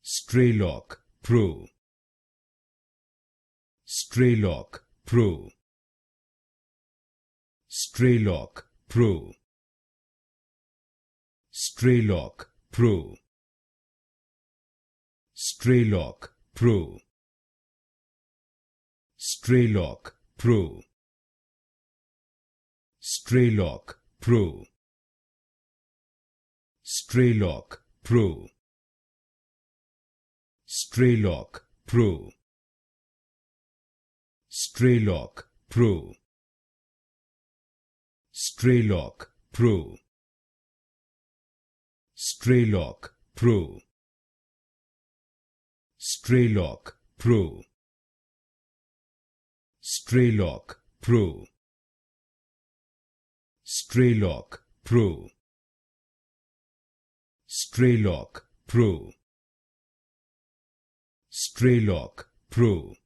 Strelok Pro. Strelok Pro. Strelok Pro. Strelok Pro. Strelok Pro. Strelok Pro. Strelok Pro. Strelok Pro. Strelok Pro. Strelok Pro. Strelok Pro. Strelok Pro. Strelok Pro. Strelok Pro. Strelok Pro. Strelok Pro. Strelok Pro.